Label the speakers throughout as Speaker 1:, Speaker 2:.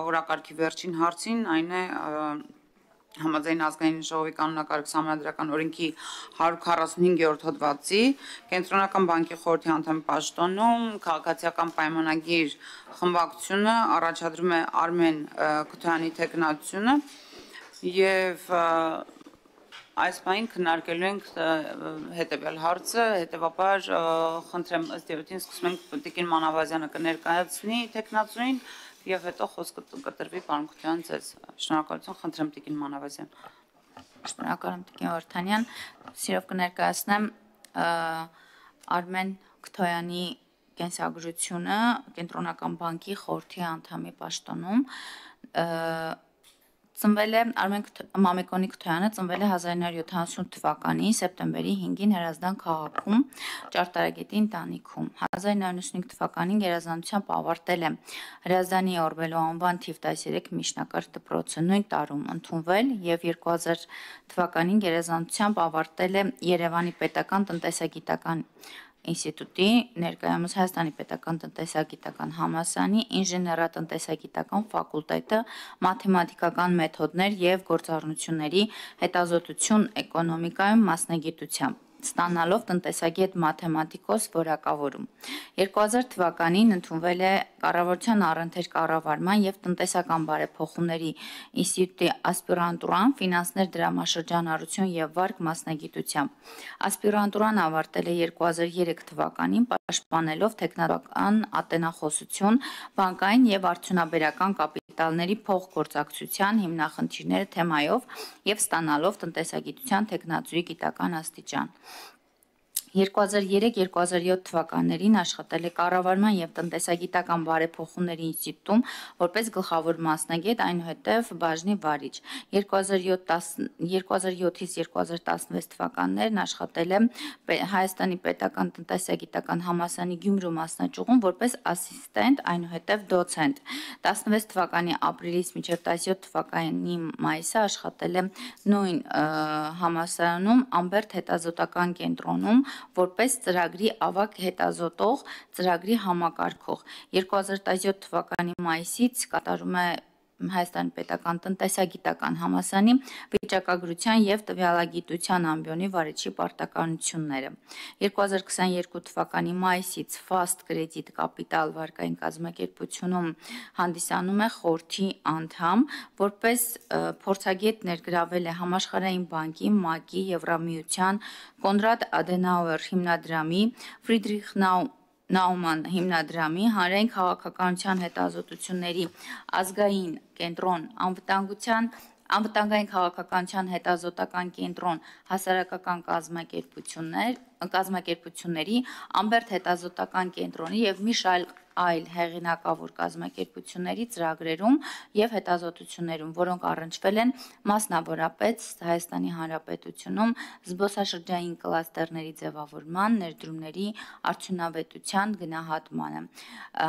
Speaker 1: օրակարգի վերջին հարցին, այն է Համաձայն ազգային ժողովի կանոնակարգ սահմանադրական օրենքի 145-րդ հոդվածի Կենտրոնական բանկի խորհրդի անդամի պաշտոնում քաղաքացիական պայմանագիր խմբակցությունը առաջադրում է Արմեն Քոթյանի թեկնածությունը եւ այս բանին քննարկելու ենք հետեւյալ հարցը, հետեւաբար խնդրեմ ըստ երևույթին սկսում ենք Տիկին Մանավազյանը կներկայացնի թեկնածուին եւ հետո խոսքը կտրվի պարոն Քոթյան ձեզ։ Շնորհակալություն, խնդրեմ Տիկին Մանավազյան։
Speaker 2: Շնորհակալ եմ Տիկին Վարդանյան, սիրով կներկայացնեմ Արմեն Քոթյանի կենսագրությունը Կենտրոնական բանկի խորհրդի անդամի պաշտոնում Ծնվել է Արմեն Մամիկոնի Քոթյանը ծնվել է 1970 թվականի սեպտեմբերի 5-ին Հրազդան քաղաքում ճարտարագետի ընտանիքում 1995 թվականին գերազանցությամբ ավարտել է Հրազդանի Օրբելո անվան թիվ 13 միջնակարգ դպրոցը նույն տարում ընդունվել եւ 2000 թվականին գերազանցությամբ ավարտել է Երևանի պետական տնտեսագիտական ինստիտուտի ներկայումս Հայաստանի պետական տնտեսագիտական համալսարանի ինժեներատնտեսագիտական ֆակուլտետը մաթեմատիկական մեթոդներ եւ գործառնությունների հետազոտություն էկոնոմիկայում մասնագիտությամբ ստանալով տնտեսագետ մաթեմատիկոս որակավորում 2000 թվականին ընդունվել է կառավարության առընթեր կառավարման եւ տնտեսական բարեփոխումների ինստիտուտի ասպիրանտուրան ֆինանսներ դրամաշրջանառություն եւ վարկ մասնագիտությամբ ասպիրանտուրան ավարտել է 2003 թվականին պաշտպանելով տեխնոլոգիական ատենախոսություն բանկային եւ արդյունաբերական կապիտալների փոխգործակցության հիմնախնդիրները թեմայով եւ ստանալով տնտեսագիտության տեխնացուի գիտական աստիճան 2003-2007 թվականներին աշխատել է կառավարման եւ տնտեսագիտական բարեփոխումների ինստիտուտում որպես գլխավոր մասնագետ այնուհետև բաժնի վարիչ 2007-ից 2016 թվականներին աշխատել է Հայաստանի պետական տնտեսագիտական համալսարանի Գյումրու մասնաճյուղում որպես ասիստենտ այնուհետև դոցենտ 16 թվականի ապրիլից մինչև 17 թվականի մայիսը աշխատել է նույն համալսարանում Ամբերտ հետազոտական կենտրոնում որպես ծրագրի ավագ հետազոտող, ծրագրի համակարգող 2017 թվականի մայիսից կատարում է Հայաստանի պետական տնտեսագիտական համալսարանի վիճակագրության եւ տվյալագիտության ամբիոնի վարիչի պարտականությունները 2022 թվականի մայիսից Fast Credit Capital վարկային կազմակերպությունում հանդիսանում է խորհրդի անդամ որպես փորձագետ ներգրավել է Համաշխարհային բանկի, ՄԱԿ-ի, Եվրամիության, Կոնրադ Ադենաուեր հիմնադրամի, Ֆրիդրիխ Նաուման հիմնադրամի, Հանրային քաղաքականության հետազոտությունների ազգային կենտրոն, անվտանգային քաղաքականության հետազոտական կենտրոն, հասարակական կազմակերպությունների, Ամբերտ հետազոտական կենտրոնի եւ մի շարք այլ հեղինակավոր կազմակերպությունների ծրագրերում եւ հետազոտություններում, որոնք առնչվել են մասնավորապես Հայաստանի Հանրապետությունում զբոսաշրջային կլաստերների ձևավորման, ներդրումների արդյունավետության գնահատմանը,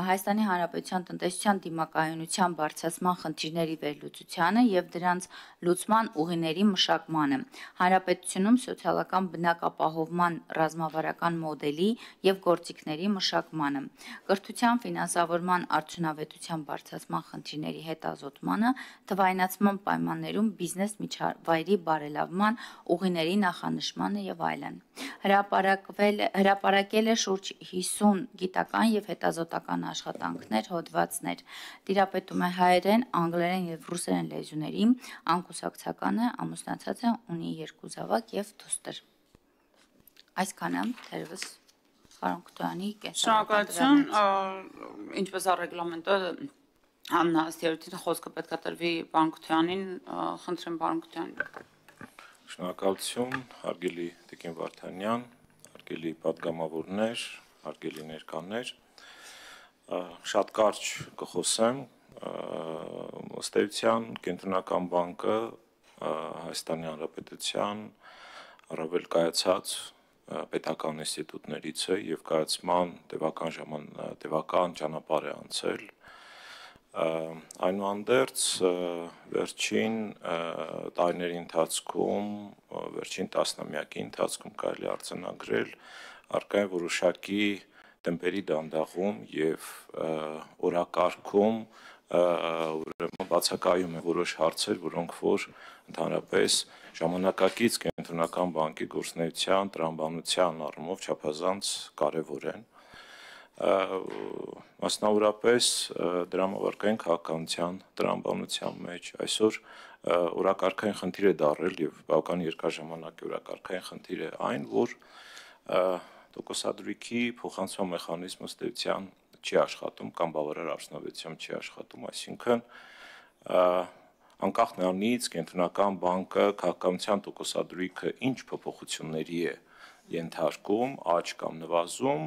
Speaker 2: Հայաստանի Հանրապետության տնտեսության դիմակայունության բարձրացման խնդիրների վերլուծությանը եւ դրանց լուծման ուղիների մշակմանը, Հանրապետությունում սոցիալական բնակապահովման ռազմավարական մոդելի եւ գործիքների մշակմանը, կրթության ֆինանսավորման արդյունավետության բարձրացման խնդիրների հետազոտմանը, թվայնացման պայմաններում բիզնես միջավայրի բարելավման ուղիների նախանշմանը եւ այլն։ Հրապարակել է շուրջ 50 գիտական եւ հետազոտական աշխատանքներ, հոդվածներ։ Տիրապետում է հայերեն, անգլերեն եւ ռուսերեն լեզուների, անկուսակցական է, ամուսնացած է, ունի 2 զավակ եւ դուստր։ Այսքանը թերևս Պարոն Քոթյանի
Speaker 1: Շնորհակալություն, ինչպես ռեգլամենտը անհասարակության խոսքը պետք է տրվի պարոն Քոթյանին, խնդրեմ պարոն Քոթյան։
Speaker 3: Շնորհակալություն, հարգելի Տիկին Վարդանյան, հարգելի պատգամավորներ, հարգելի ներկաներ, շատ կարճ կխոսեմ, ըստ էության Կենտրոնական բանկը Հայաստանի Հանրապետության առավել կայացած պետական ինստիտուտներից է եւ կայացման տևական ճանապարհ է անցել այնուհանդերձ վերջին տարիների ընթացքում վերջին տասնամյակի ընթացքում կարելի արձանագրել առկա որոշակի տեմպերի դանդաղում եւ օրակարգում ուրեմն բացակայում է որոշ հարցեր, որոնք որ ընդհանրապես ժամանակակից կենտրոնական բանկի գործունեության տրամաբանության առումով չափազանց կարևոր են։ Մասնավորապես դրամավարկային քաղաքականության տրամաբանության մեջ այսօր օրակարգային խնդիր է դառել եւ բավական երկար ժամանակ օրակարգային խնդիր է այն, որ տոկոսադրույքի փոխանցման մեխանիզմը ըստ էության չի աշխատում կամ բավարար արդյունավետությամբ չի աշխատում, այսինքն անկախ նրանից կենտրոնական բանկը քաղաքականության տոկոսադրույքը ինչ փոփոխությունների է ենթարկում, աճ կամ նվազում,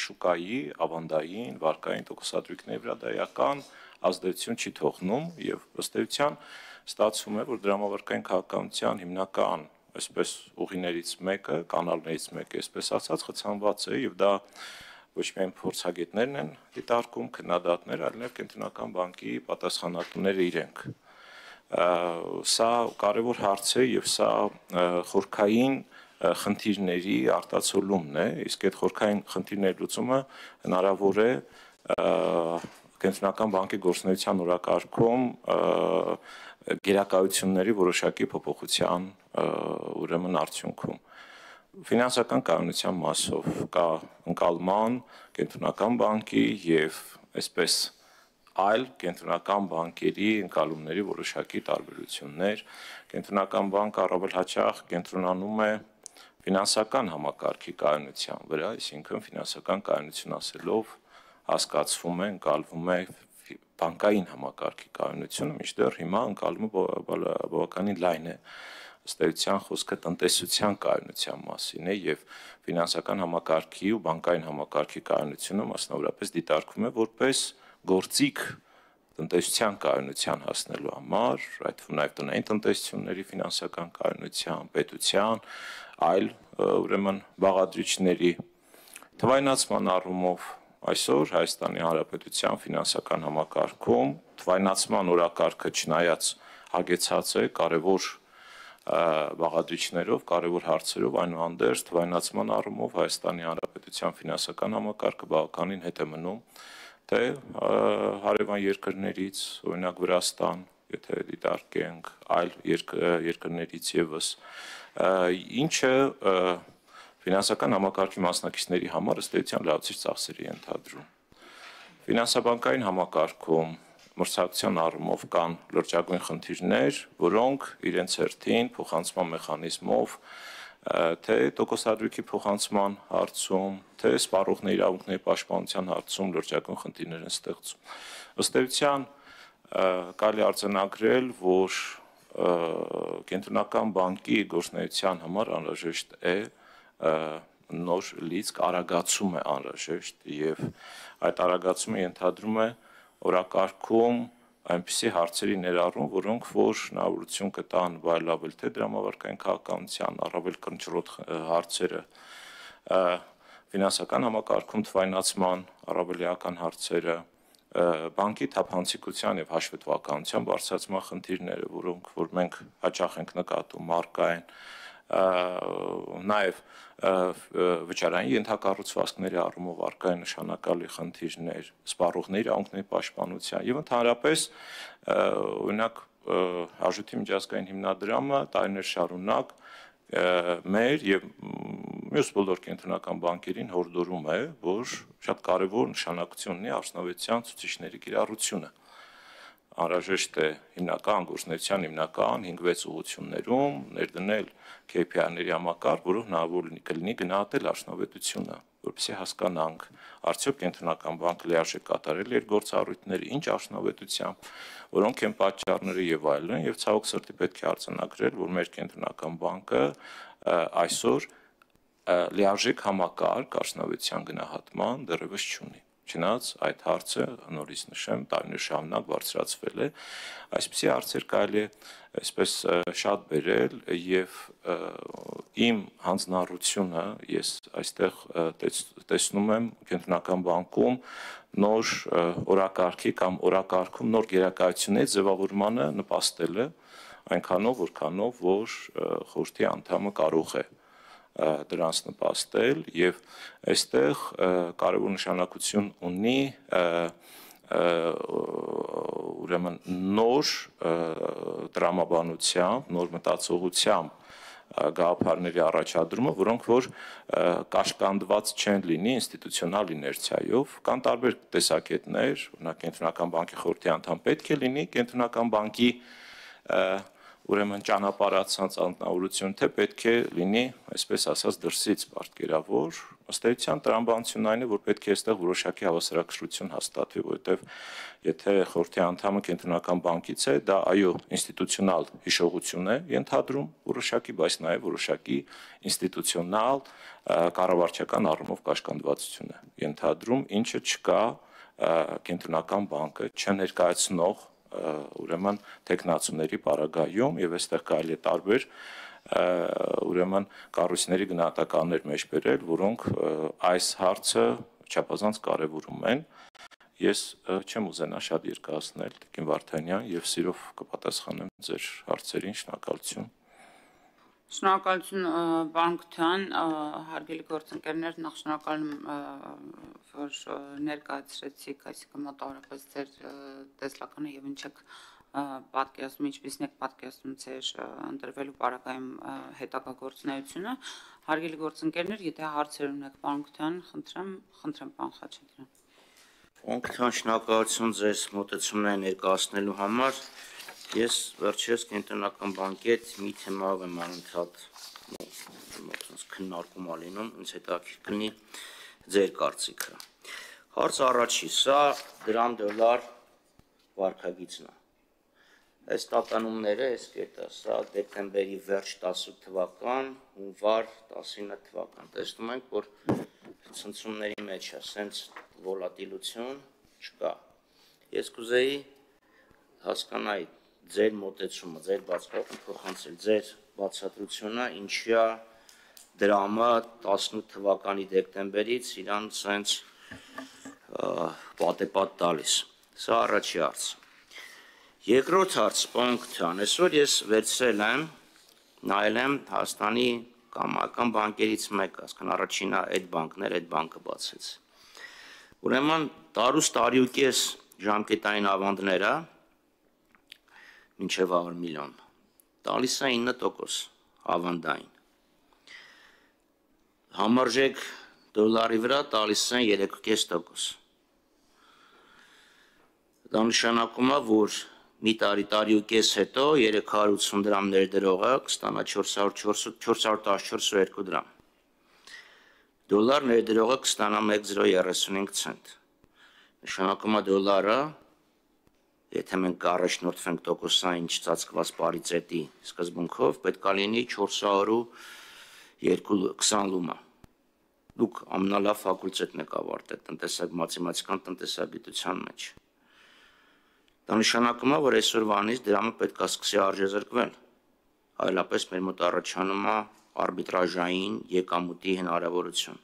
Speaker 3: շուկայի, ավանդային, վարկային տոկոսադրույքների վրա դա էական ազդեցություն չի թողնում եւ ըստ էության ստացվում է, որ դրամավարկային քաղաքականության հիմնական այսպես ուղիներից մեկը, կանալներից մեկը, այսպես ասած, խցանված է եւ դա ոչ միայն փորձագետներն են դիտարկում, քննադատներ, այլև կենտրոնական բանկի պատասխանատուները իրենք։ Սա կարևոր հարց է եւ սա խորքային խնդիրների արտացոլումն է, իսկ այդ խորքային խնդիրների լուծումը հնարավոր է կենտրոնական բանկի գործունեության օրակարգում գերակայությունների որոշակի փոփոխության ուրեմն արդյունքում։ Ֆինանսական կայունության մասով կա ընկալման կենտրոնական բանկի եւ այսպես այլ կենտրոնական բանկերի ընկալումների որոշակի տարբերություններ։ Կենտրոնական բանկը առավել հաճախ կենտրոնանում է ֆինանսական համակարգի կայունության վրա, այսինքն ֆինանսական կայունություն ասելով հասկացվում է, ընկալվում է բանկային համակարգի կայունությունը, մինչդեռ հիմա ընկալումը բավականին լայն է։ Ըստ էության խոսքը տնտեսության կայունության մասին է եւ ֆինանսական համակարգի ու բանկային համակարգի կայունությունը մասնավորապես դիտարկվում է որպես գործիք տնտեսության կայունության հասնելու համար, այդ թվում նաեւ տնային տնտեսությունների ֆինանսական կայունության, պետության, այլ ուրեմն բաղադրիչների թվայնացման առումով այսօր Հայաստանի Հանրապետության ֆինանսական համակարգում թվայնացման օրակարգը չնայած հագեցած է կարևոր բաղադրիչներով, կարևոր հարցերով, այնուհանդերձ թվայնացման առումով Հայաստանի Հանրապետության ֆինանսական համակարգը բավականին հետ է մնում, թե հարևան երկրներից, օրինակ Վրաստան, եթե դիտարկենք այլ երկրներից եւս, ինչը ֆինանսական համակարգի մասնակիցների համար ըստ էության լավացիչ ծախսերի ենթադրում։ Ֆինանսաբանկային համակարգում մրցակցության առումով կան լրջագույն խնդիրներ, որոնք իրենց հերթին փոխանցման մեխանիզմով թե տոկոսադրույքի փոխանցման հարցում, թե սպառողների իրավունքների պաշտպանության հարցում լրջագույն խնդիրներ են ստեղծում։ Ըստ էության կարելի արձանագրել, որ կենտրոնական բանկի գործունեության համար անհրաժեշտ է նոր լիցք, արագացում է անհրաժեշտ եւ այդ արագացումը ենթադրում է օրակարգում այնպիսի հարցերի ներառում, որոնք որ հնարավորություն կտան վայելավել թե դրամավարկային քաղաքականության առավել կնճռոտ հարցերը, ֆինանսական համակարգում թվայնացման առավել էական հարցերը, բանկի թափանցիկության եւ հաշվետվականության բարձրացման խնդիրները, որոնք որ մենք հաճախ ենք նկատում մարկային, նաեւ վճարային ենթակառուցվածքների առումով արկա է նշանակալի խնդիրներ, սպառողների իրավունքների պաշտպանության եւ ընդհանրապես օրինակ Արժույթի միջազգային հիմնադրամը տարիներ շարունակ մեր եւ մյուս բոլոր կենտրոնական բանկերին հորդորում է, որ շատ կարեւոր նշանակություն ունի արդյունավետության ցուցիչների կիրառությունը։ Անհրաժեշտ է հիմնական գործունեության հիմնական 5-6 ուղղություններում ներդնել KPI-ների համակարգ, որով հնարավոր կլինի գնահատել արդյունավետությունը, որպեսզի հասկանանք արդյոք կենտրոնական բանկը լիարժեք կատարել իր գործառույթները, ինչ արդյունավետությամբ, որոնք են պատճառները եւ այլն, եւ ցավոք սրտի պետք է արձանագրել, որ մեր կենտրոնական բանկը այսօր լիարժեք համակարգ արդյունավետության գնահատման դեռևս չունի։ Չնայած այդ հարցը նորից նշեմ, տարիներ շարունակ բարձրացվել է, այսպիսի հարցեր կարելի է այսպես շատ բերել եւ իմ հանձնառությունը ես այստեղ տեսնում եմ կենտրոնական բանկում նոր օրակարգի կամ օրակարգում նոր գերակայությունների ձևավորմանը նպաստելը այնքանով որքանով որ խորհրդի անդամը կարող է դրանց նպաստել եւ այստեղ կարևոր նշանակություն ունի ուրեմն նոր տրամաբանությամբ, նոր մտածողությամբ գաղափարների առաջադրումը, որոնք որ կաշկանդված չեն լինի ինստիտուցիոնալ իներցիայով, կան տարբեր տեսակետներ, օրինակ Կենտրոնական բանկի խորհրդի անդամ պետք է լինի Կենտրոնական բանկի ուրեմն ճանապարհացած անձնավորություն, թե պետք է լինի, այսպես ասած, դրսից պատկերավոր, ըստ էության տրամաբանությունն այն է, որ պետք է այստեղ որոշակի հավասարակշռություն հաստատվի, որովհետև եթե խորհրդի անդամը Կենտրոնական բանկից է, դա այո, ինստիտուցիոնալ հիշողություն է ենթադրում որոշակի, բայց նաև որոշակի ինստիտուցիոնալ կառավարչական առումով կաշկանդվածություն է ենթադրում, ինչը չկա Կենտրոնական բանկը չներկայացնող ուրեմն տեխնացուների պարագայում եւ այստեղ կարելի է տարբեր ուրեմն կառույցների գնահատականներ մեջ բերել, որոնք այս հարցը չափազանց կարևորում են։ Ես չեմ ուզենա շատ երկարացնել, Տիկին Վարդանյան, եւ սիրով կպատասխանեմ ձեր հարցերին, շնորհակալություն։
Speaker 1: Շնորհակալություն պարոն Քթյան, հարգելի գործընկերներ, նախ շնորհակալ եմ, որ ներկայացրեցիք, այսինքն մոտավորապես ձեր տեսլականը եւ ինչ եք պատկերացնում, ինչպիսին եք պատկերացնում ձեր ընտրվելու պարագայում հետագա գործունեությունը։ Հարգելի գործընկերներ, եթե հարցեր ունեք պարոն Քթյան, խնդրեմ պարոն Խաչատրյան։
Speaker 4: Պարոն Քթյան, շնորհակալություն ձեզ մոտեցումները ներկայացնելու համար։ Ես վերջերս Կենտրոնական բանկի հետ մի թեմայով եմ անընդհատ քննարկում ալինում, ինձ հետաքրքիր կլինի ձեր կարծիքը։ Հարց առաջի, սա դրամ-դոլար վարկագիծն է։ Այս տատանումները, այս կետը, սա դեկտեմբերի վերջ 18 թվական, հունվար 19 թվական։ Տեսնում ենք, որ ցնցումների մեջ է, սենց վոլատիլություն չկա։ Ես կուզեի հասկանալ ձեր մոտեցումը, ձեր փոխանցել ձեր բացատրությունը, ինչի է դրամը 18 թվականի դեկտեմբերից իրան սենց պատեպատ տալիս։ Սա առաջի հարց։ Երկրորդ հարց, պարոն Քթյան, այսօր ես վերցրել եմ, նայել եմ Հայաստանի կամական բանկերից մեկը, ասկան առաջինը այդ բանկն էր, այդ բանկը բացեց։ Ուրեմն տարի ու կես ժամկետային ավանդները մինչև 100 միլիոն, տալիս է 9% ավանդային։ Համարժեք դոլարի վրա տալիս են 3.5%։ Դա նշանակում է, որ մի տարի ու կես հետո 380 դրամ ներդրողը կստանա 414.2 դրամ։ Դոլար ներդրողը կստանա 1.035 ցենտ։ Նշանակում է դոլարը, եթե մենք առաջնորդվենք տոկոսային չծածկված պարիտետի սկզբունքով, պետք է լինի 420 լումա։ Դուք ամենալավ ֆակուլտետն եք ավարտել մաթեմատիկական տնտեսագիտության մեջ։ Դա նշանակում է, որ այսօրվանից դրամը պետք է սկսի արժեզրկվել, այլապես մեր մոտ առաջանում է արբիտրաժային եկամուտի հնարավորություն։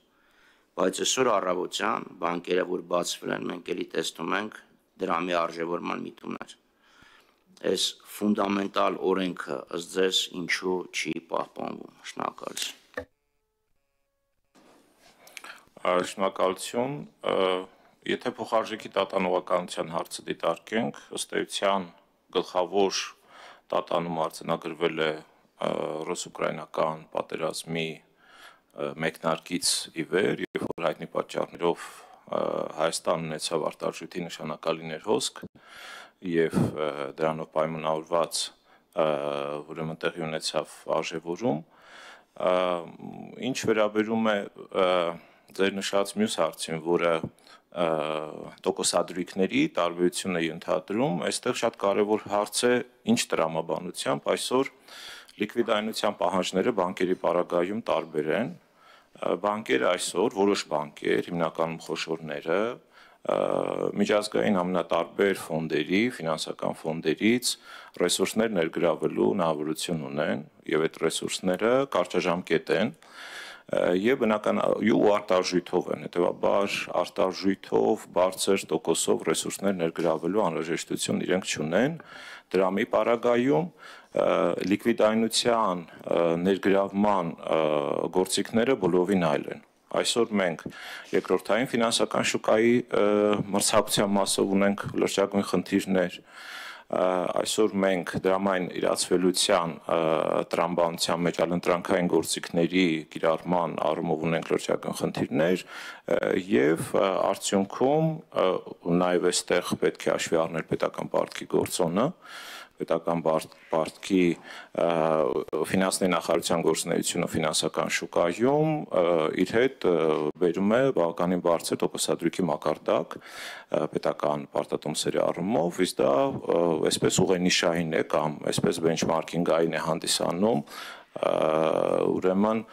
Speaker 4: Բայց այսօր առավոտյան բանկերը, որ բացվել են, մենք էլի տեսնում ենք դրամի արժևորման միտումներ։ Այս ֆունդամենտալ օրենքը ըստ ձեզ ինչու չի պահպանվում։ Շնորհակալություն։
Speaker 3: Շնորհակալություն։ Եթե փոխարժեքի տատանողականության հարցը դիտարկենք, ըստ էության գլխավոր տատանումը արձանագրվել է ռուս-ուկրաինական պատերազմի մեկնարկից ի վեր, երբ որ հայտնի պատճառներով Հայաստանն ունեցավ արտարժույթի նշանակալիներ հոսք եւ դրանով պայմանավորված ուրեմն տեղի ունեցավ արժեվորում, ինչ վերաբերում է ձեր նշած մյուս հարցին, որը տոկոսադրույքների տարբերությունը ենթադրում, այստեղ շատ կարևոր հարց է ինչ տրամաբանությամբ այսօր լիկվիդայնության պահանջները բանկերի պարագայում տարբեր են։ Բանկերը այսօր, որոշ բանկեր, հիմնականում խոշորները, միջազգային ամենատարբեր ֆոնդերի, ֆինանսական ֆոնդերից ռեսուրսներ ներգրավելու հնարավորություն ունեն եւ այդ ռեսուրսները կարճաժամկետ են եւ բնական ու արտարժույթով են, հետեւաբար արտարժույթով բարձր տոկոսով ռեսուրսներ ներգրավելու անհրաժեշտություն իրենք չունեն դրամի պարագայում լիկվիդայնության ներգրավման գործիքները բոլովին այլ են։ Այսօր մենք երկրորդային ֆինանսական շուկայի մրցակցության մասով ունենք լրջագույն խնդիրներ, այսօր մենք դրամային իրացվելության տրամաբանության մեջ ալընտրանքային գործիքների կիրառման առումով ունենք լրջագույն խնդիրներ եւ արդյունքում նաեւ այստեղ պետք է հաշվի առնել պետական պարտքի գործոնը պետական պարտքի ֆինանսների նախարարության գործունեությունը ֆինանսական շուկայում իր հետ բերում է բավականին բարձր տոկոսադրույքի մակարդակ պետական պարտատոմսերի առումով, իսկ դա այսպես ուղենիշային է կամ այսպես բենչմարքինգային է հանդիսանում ուրեմն